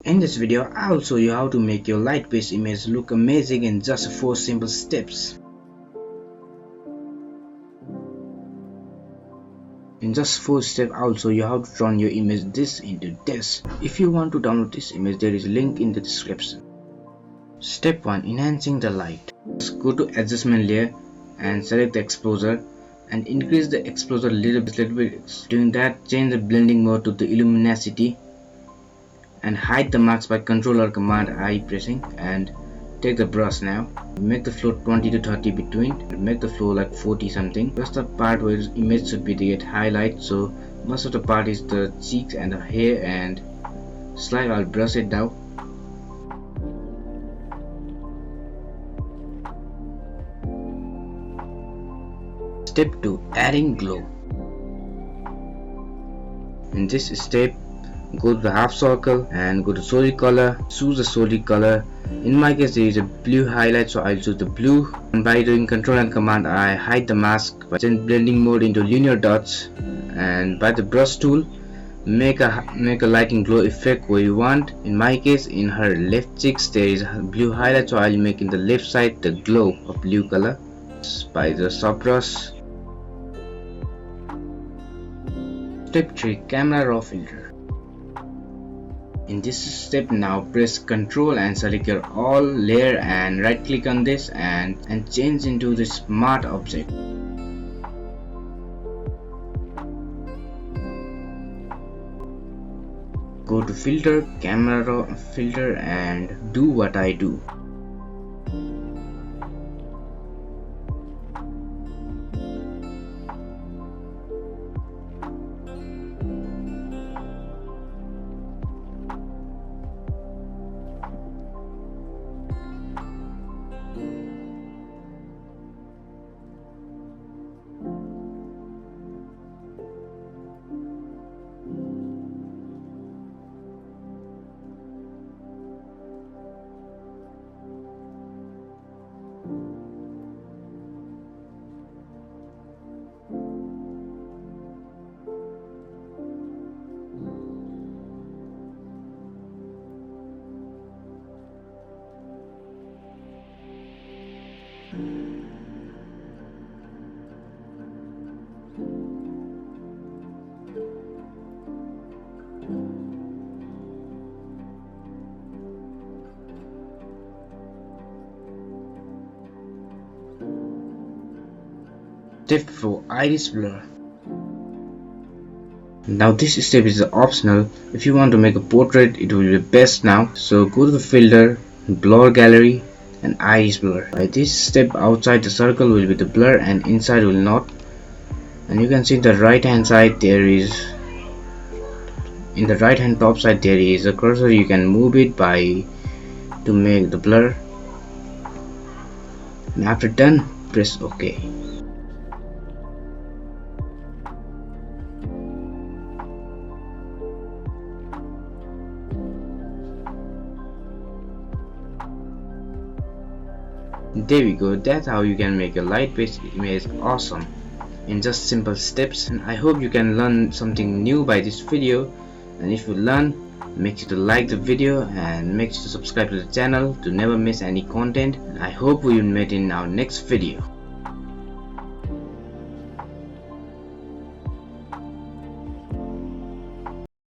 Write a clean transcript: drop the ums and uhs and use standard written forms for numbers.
In this video, I will show you how to make your light-based image look amazing in just 4 simple steps. In just 4 steps, I will show you how to turn your image this into this. If you want to download this image, there is a link in the description. Step 1. Enhancing the light. Just go to adjustment layer and select the exposure and increase the exposure a little bit. Doing that, change the blending mode to the luminosity and hide the marks by Ctrl or Command I pressing, and take the brush now. Make the flow 20 to 30 between. Make the flow like 40 something. Just the part where the image should be the highlight, so most of the part is the cheeks and the hair and slide. I'll brush it down. Step 2. Adding glow. In this step, go to the half circle and go to solid color. Choose the solid color. In my case, there is a blue highlight, so I'll choose the blue. And by doing Ctrl and Command, I hide the mask by changing blending mode into linear dots. And by the brush tool, make a lighting glow effect where you want. In my case, in her left cheeks, there is a blue highlight, so I'll make in the left side the glow of blue color by the soft brush. Step 3. Camera raw filter. In this step, now press Ctrl and select your all layer and right click on this and change into the smart object. Go to filter, camera raw filter, and do what I do. Step 4. Iris blur. Now this step is optional. If you want to make a portrait, it will be best now. So go to the filter, blur gallery, and iris blur. By this step, outside the circle will be the blur and inside will not. And you can see the right hand side there is, in the right hand top side there is a cursor. You can move it by to make the blur. And after done, press OK. There we go. That's how you can make a light-based image awesome in just simple steps. And I hope you can learn something new by this video. And if you learn, make sure to like the video and make sure to subscribe to the channel to never miss any content. And I hope we will meet in our next video.